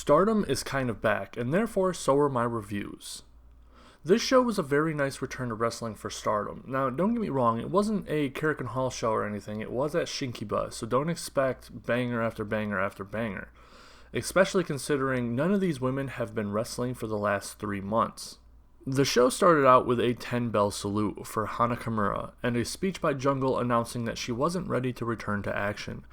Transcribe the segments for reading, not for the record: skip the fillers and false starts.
Stardom is kind of back, and therefore so are my reviews. This show was a very nice return to wrestling for Stardom. Now, don't get me wrong, it wasn't a Kirk and Hall show or anything, it was at Shinkiba, so don't expect banger after banger after banger. Especially considering none of these women have been wrestling for the last 3 months. The show started out with a 10-bell salute for Hana Kimura, and a speech by Jungle announcing that she wasn't ready to return to action.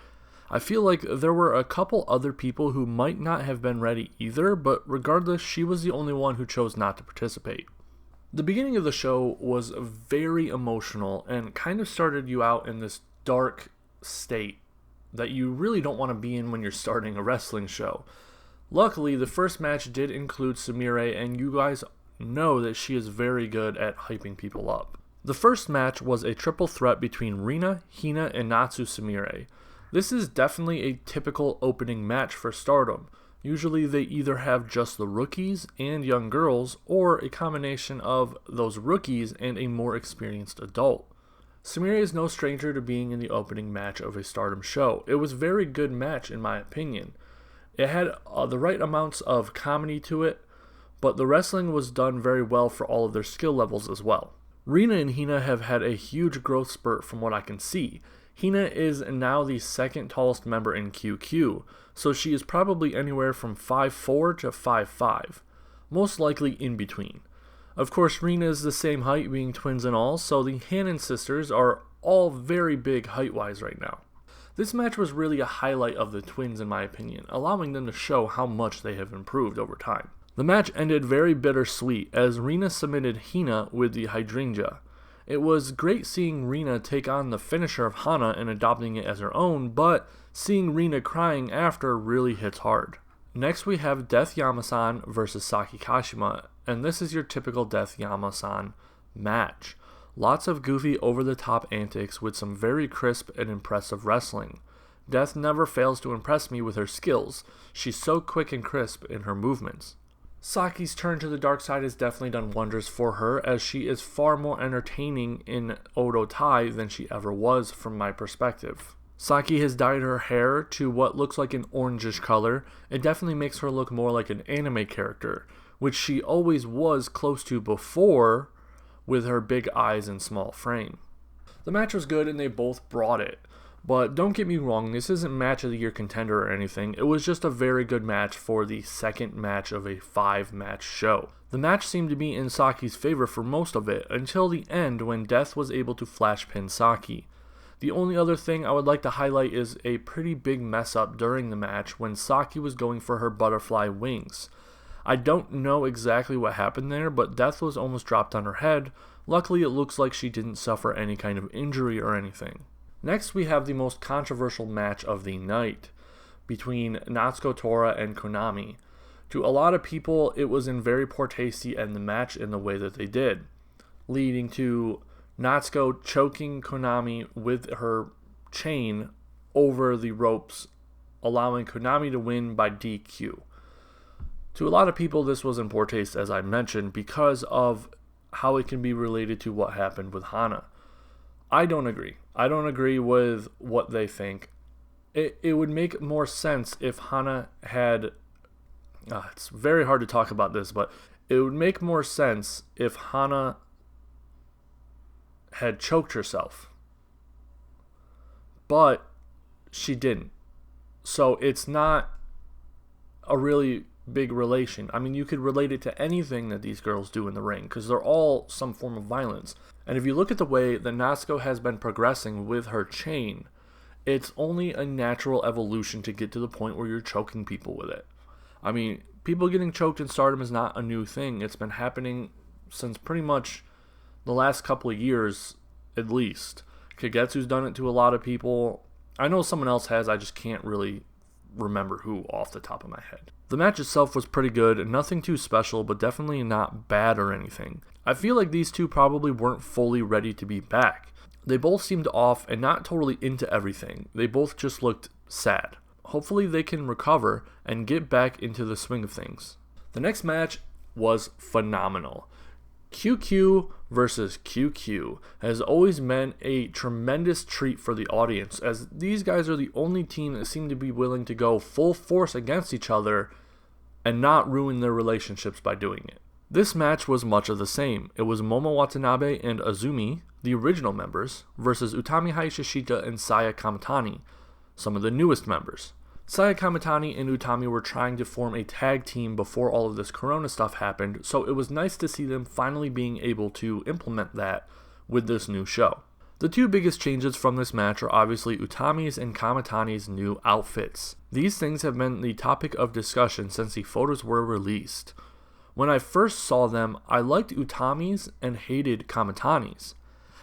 I feel like there were a couple other people who might not have been ready either, but regardless, she was the only one who chose not to participate. The beginning of the show was very emotional and kind of started you out in this dark state that you really don't want to be in when you're starting a wrestling show. Luckily, the first match did include Sumire, and you guys know that she is very good at hyping people up. The first match was a triple threat between Rina, Hina, and Natsu Sumire. This is definitely a typical opening match for Stardom. Usually they either have just the rookies and young girls, or a combination of those rookies and a more experienced adult. Sumire is no stranger to being in the opening match of a Stardom show. It was a very good match in my opinion. It had the right amounts of comedy to it, but the wrestling was done very well for all of their skill levels as well. Rina and Hina have had a huge growth spurt from what I can see. Hina is now the second tallest member in QQ, so she is probably anywhere from 5'4" to 5'5", most likely in between. Of course, Rina is the same height, being twins and all, so the Hannon sisters are all very big height-wise right now. This match was really a highlight of the twins in my opinion, allowing them to show how much they have improved over time. The match ended very bittersweet as Rina submitted Hina with the hydrangea. It was great seeing Rina take on the finisher of Hana and adopting it as her own, but seeing Rina crying after really hits hard. Next we have Death Yama-san versus Saki Kashima, and this is your typical Death Yama-san match. Lots of goofy over-the-top antics with some very crisp and impressive wrestling. Death never fails to impress me with her skills. She's so quick and crisp in her movements. Saki's turn to the dark side has definitely done wonders for her, as she is far more entertaining in Odo Tai than she ever was from my perspective. Saki has dyed her hair to what looks like an orangish color. It definitely makes her look more like an anime character, which she always was close to before with her big eyes and small frame. The match was good and they both brought it. But don't get me wrong, this isn't match of the year contender or anything. It was just a very good match for the second match of a 5-match show. The match seemed to be in Saki's favor for most of it, until the end when Death was able to flash pin Saki. The only other thing I would like to highlight is a pretty big mess up during the match when Saki was going for her butterfly wings. I don't know exactly what happened there, but Death was almost dropped on her head. Luckily it looks like she didn't suffer any kind of injury or anything. Next, we have the most controversial match of the night between Natsuko Tora and Konami. To a lot of people, it was in very poor taste to end the match in the way that they did, leading to Natsuko choking Konami with her chain over the ropes, allowing Konami to win by DQ. To a lot of people, this was in poor taste, as I mentioned, because of how it can be related to what happened with Hana. I don't agree. I don't agree with what they think. It would make more sense if Hana had... it's very hard to talk about this, but it would make more sense if Hana had choked herself. But she didn't. So it's not a really big relation. I mean, you could relate it to anything that these girls do in the ring, because they're all some form of violence. And if you look at the way that Natsuko has been progressing with her chain, it's only a natural evolution to get to the point where you're choking people with it. I mean, people getting choked in Stardom is not a new thing. It's been happening since pretty much the last couple of years, at least. Kagetsu's done it to a lot of people. I know someone else has, I just can't really remember who off the top of my head. The match itself was pretty good, nothing too special, but definitely not bad or anything. I feel like these two probably weren't fully ready to be back. They both seemed off and not totally into everything. They both just looked sad. Hopefully they can recover and get back into the swing of things. The next match was phenomenal. QQ versus QQ has always meant a tremendous treat for the audience, as these guys are the only team that seem to be willing to go full force against each other and not ruin their relationships by doing it. This match was much of the same. It was Momo Watanabe and Azumi, the original members, versus Utami Hayashishita and Saya Kamitani, some of the newest members. Saya Kamitani and Utami were trying to form a tag team before all of this corona stuff happened, so it was nice to see them finally being able to implement that with this new show. The two biggest changes from this match are obviously Utami's and Kamitani's new outfits. These things have been the topic of discussion since the photos were released. When I first saw them, I liked Utami's and hated Kamitani's.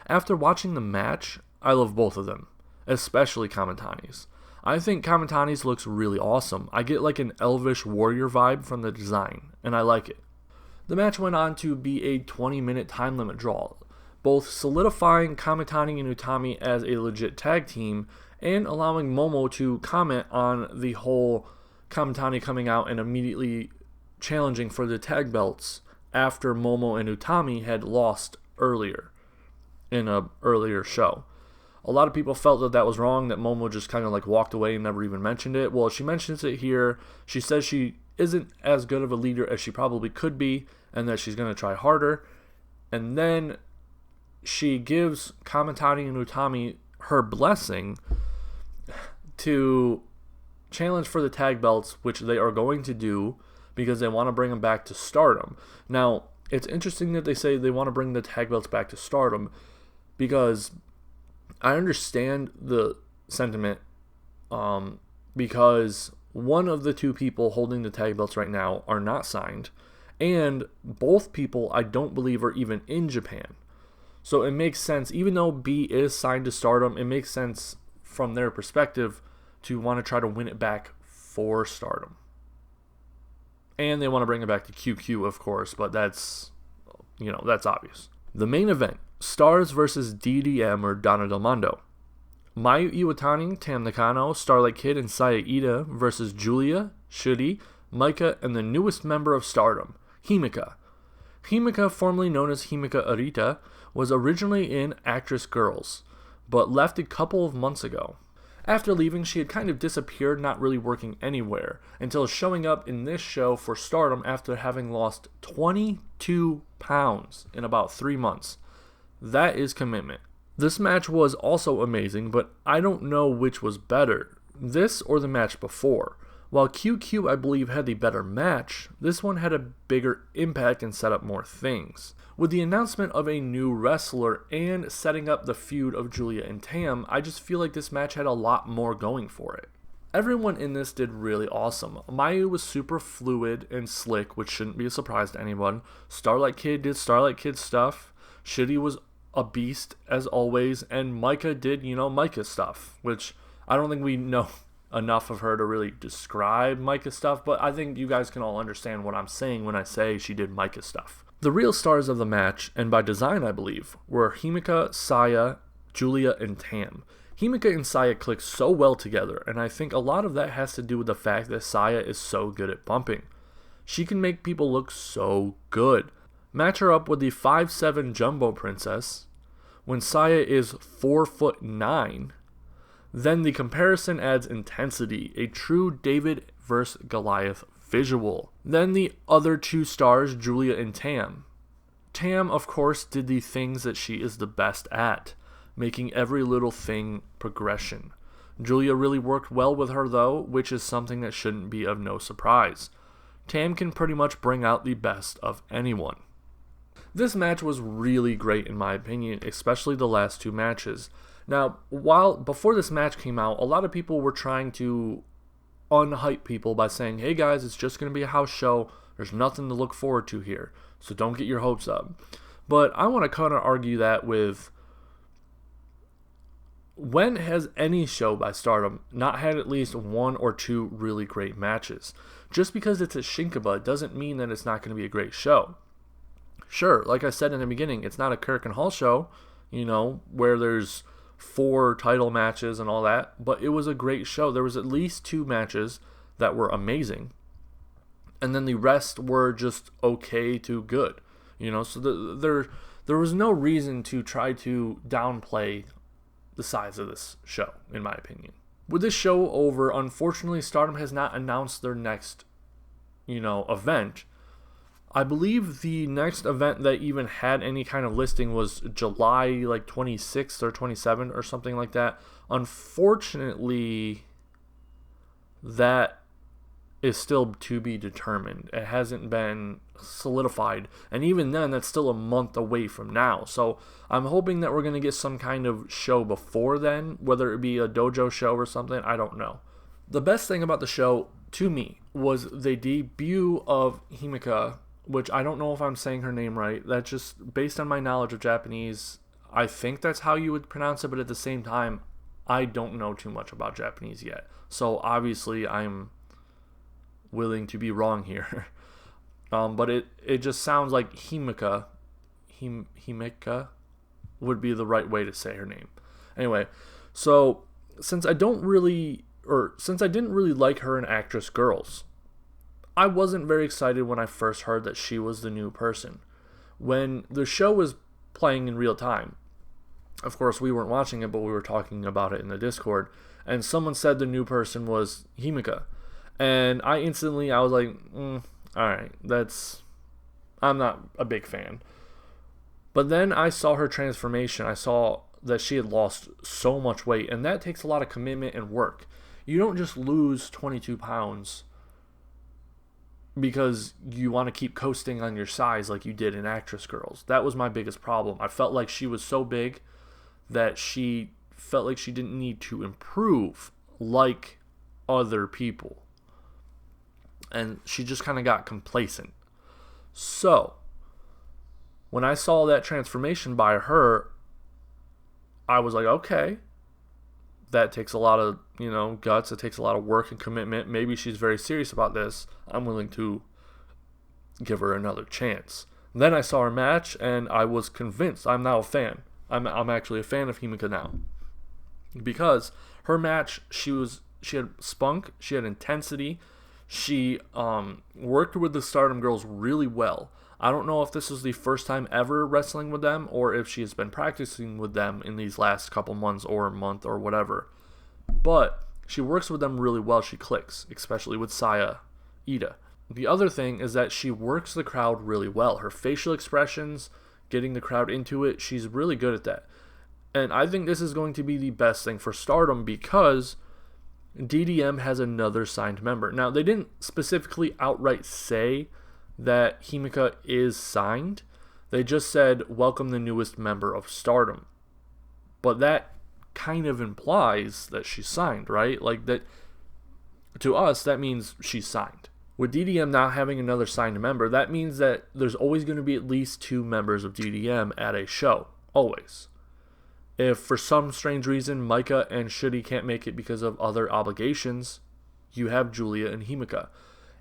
After watching the match, I love both of them, especially Kamitani's. I think Kamitani's looks really awesome. I get like an elvish warrior vibe from the design, and I like it. The match went on to be a 20-minute time limit draw, both solidifying Kamitani and Utami as a legit tag team and allowing Momo to comment on the whole Kamitani coming out and immediately challenging for the tag belts after Momo and Utami had lost earlier in an earlier show. A lot of people felt that that was wrong, that Momo just kind of like walked away and never even mentioned it. Well, she mentions it here. She says she isn't as good of a leader as she probably could be and that she's going to try harder. And then she gives Kamitani and Utami her blessing to challenge for the tag belts, which they are going to do because they want to bring them back to Stardom. Now, it's interesting that they say they want to bring the tag belts back to Stardom because I understand the sentiment because one of the two people holding the tag belts right now are not signed, and both people I don't believe are even in Japan. So it makes sense, even though B is signed to Stardom, it makes sense from their perspective to want to try to win it back for Stardom. And they want to bring it back to QQ, of course, but that's obvious. The main event, Stars versus DDM or Donna Del Mondo. Mayu Iwatani, Tam Nakano, Starlight Kid, and Saya Ida versus Julia, Shuri, Maika, and the newest member of Stardom, Himeka. Himeka, formerly known as Himeka Arita, was originally in Actress Girls, but left a couple of months ago. After leaving, she had kind of disappeared, not really working anywhere, until showing up in this show for Stardom after having lost 22 pounds in about 3 months. That is commitment. This match was also amazing, but I don't know which was better, this or the match before. While QQ, I believe, had the better match, this one had a bigger impact and set up more things. With the announcement of a new wrestler and setting up the feud of Julia and Tam, I just feel like this match had a lot more going for it. Everyone in this did really awesome. Mayu was super fluid and slick, which shouldn't be a surprise to anyone. Starlight Kid did Starlight Kid stuff. Shitty was a beast, as always, and Maika did, Maika stuff, which I don't think we know enough of her to really describe Maika stuff, but I think you guys can all understand what I'm saying when I say she did Maika stuff. The real stars of the match, and by design I believe, were Himeka, Saya, Julia, and Tam. Himeka and Saya click so well together, and I think a lot of that has to do with the fact that Saya is so good at bumping. She can make people look so good. Match her up with the 5'7" Jumbo Princess, when Saya is 4'9", then the comparison adds intensity, a true David vs. Goliath visual. Then the other two stars, Julia and Tam. Tam, of course, did the things that she is the best at, making every little thing progression. Julia really worked well with her though, which is something that shouldn't be of no surprise. Tam can pretty much bring out the best of anyone. This match was really great in my opinion, especially the last two matches. Now, before this match came out, a lot of people were trying to unhype people by saying, hey guys, it's just going to be a house show, there's nothing to look forward to here, so don't get your hopes up. But I want to kind of argue that with, when has any show by Stardom not had at least one or two really great matches? Just because it's a Shinkiba doesn't mean that it's not going to be a great show. Sure, like I said in the beginning, it's not a Kirk and Hall show, where there's 4 title matches and all that, but it was a great show. There was at least 2 matches that were amazing, and then the rest were just okay to good, so there was no reason to try to downplay the size of this show, in my opinion. With this show over, unfortunately, Stardom has not announced their next event. I believe the next event that even had any kind of listing was July 26th or 27th or something like that. Unfortunately, that is still to be determined. It hasn't been solidified, and even then, that's still a month away from now. So I'm hoping that we're going to get some kind of show before then, whether it be a dojo show or something. I don't know. The best thing about the show, to me, was the debut of Himika, which I don't know if I'm saying her name right. That's just based on my knowledge of Japanese. I think that's how you would pronounce it, but at the same time, I don't know too much about Japanese yet. So obviously, I'm willing to be wrong here. But it just sounds like Himika would be the right way to say her name. Anyway, so since I didn't really like her in Actress Girls, I wasn't very excited when I first heard that she was the new person. When the show was playing in real time, of course we weren't watching it, but we were talking about it in the Discord, and someone said the new person was Himika. And I was like, alright, I'm not a big fan. But then I saw her transformation. I saw that she had lost so much weight, and that takes a lot of commitment and work. You don't just lose 22 pounds because you want to keep coasting on your size like you did in Actress Girls. That was my biggest problem. I felt like she was so big that she felt like she didn't need to improve like other people. And she just kind of got complacent. So, when I saw that transformation by her, I was like, okay, that takes a lot of, guts. It takes a lot of work and commitment. Maybe she's very serious about this. I'm willing to give her another chance. And then I saw her match, and I was convinced. I'm now a fan. I'm actually a fan of Himika now. Because her match, she had spunk, she had intensity, she worked with the Stardom girls really well. I don't know if this was the first time ever wrestling with them, or if she has been practicing with them in these last couple months or a month or whatever. But she works with them really well. She clicks, especially with Saya Ida. The other thing is that she works the crowd really well. Her facial expressions, getting the crowd into it, she's really good at that. And I think this is going to be the best thing for Stardom because DDM has another signed member. Now, they didn't specifically outright say that Himika is signed. They just said, welcome the newest member of Stardom. But that kind of implies that she's signed, right? Like that, to us, that means she's signed. With DDM not having another signed member, that means that there's always going to be at least 2 members of DDM at a show. Always. If for some strange reason Micah and Shudi can't make it because of other obligations, you have Julia and Himika.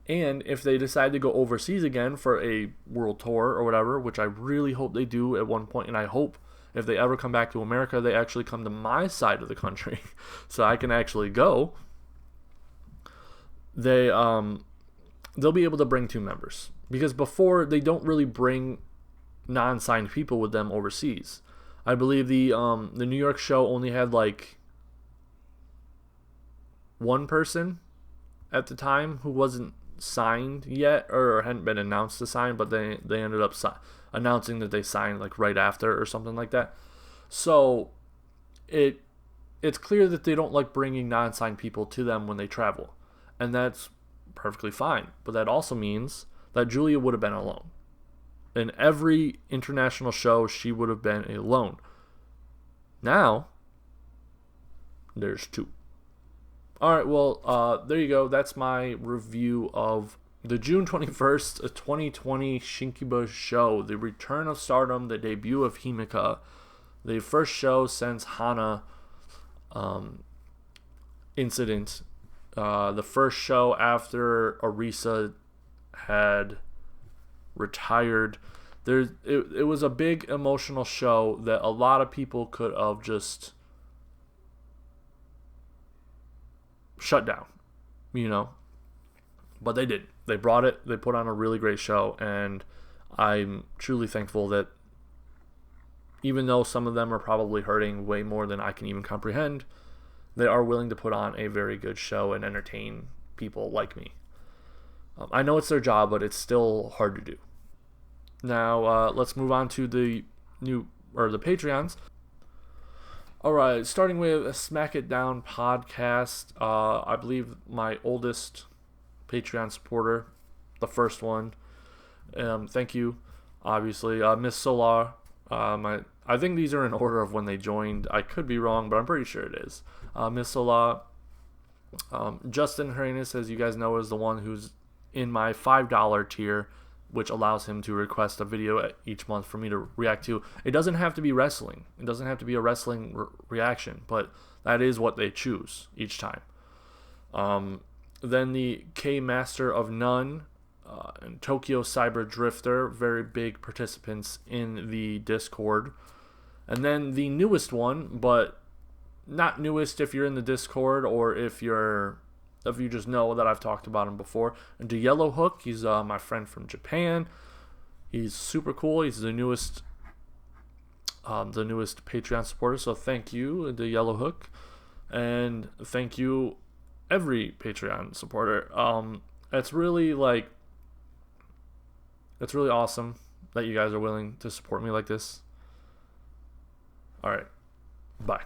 And if they decide to go overseas again for a world tour or whatever, which I really hope they do at one point, and I hope if they ever come back to America, they actually come to my side of the country so I can actually go, they'll be able to bring 2 members. Because before, they don't really bring non-signed people with them overseas. I believe the New York show only had like 1 person at the time who wasn't signed yet or hadn't been announced to sign, but they ended up announcing that they signed like right after or something like that. So it's clear that they don't like bringing non-signed people to them when they travel, and that's perfectly fine. But that also means that Julia would have been alone. In every international show, she would have been alone. Now, there's 2. Alright, well, there you go. That's my review of the June 21st, 2020 Shinkiba show. The return of Stardom, the debut of Himika. The first show since Hana incident. The first show after Arisa had retired. It was a big emotional show that a lot of people could have just shut down, but they didn't. They brought it. They put on a really great show, and I'm truly thankful that even though some of them are probably hurting way more than I can even comprehend, they are willing to put on a very good show and entertain people like me. I know it's their job, but it's still hard to do. Now, let's move on to the Patreons. Alright, starting with a Smack It Down podcast. I believe my oldest Patreon supporter, the first one. Thank you, obviously. Miss Solar. I think these are in order of when they joined. I could be wrong, but I'm pretty sure it is. Miss Solar. Justin Hernandez, as you guys know, is the one who's in my $5 tier, which allows him to request a video each month for me to react to. It doesn't have to be wrestling. It doesn't have to be a wrestling reaction, but that is what they choose each time. Then the K Master of None and Tokyo Cyber Drifter, very big participants in the Discord. And then the newest one, but not newest if you're in the Discord or if you just know that I've talked about him before. And the Yellow Hook, he's my friend from Japan. He's super cool. He's the newest Patreon supporter. So thank you, the Yellow Hook, and thank you, every Patreon supporter. It's really awesome that you guys are willing to support me like this. All right, bye.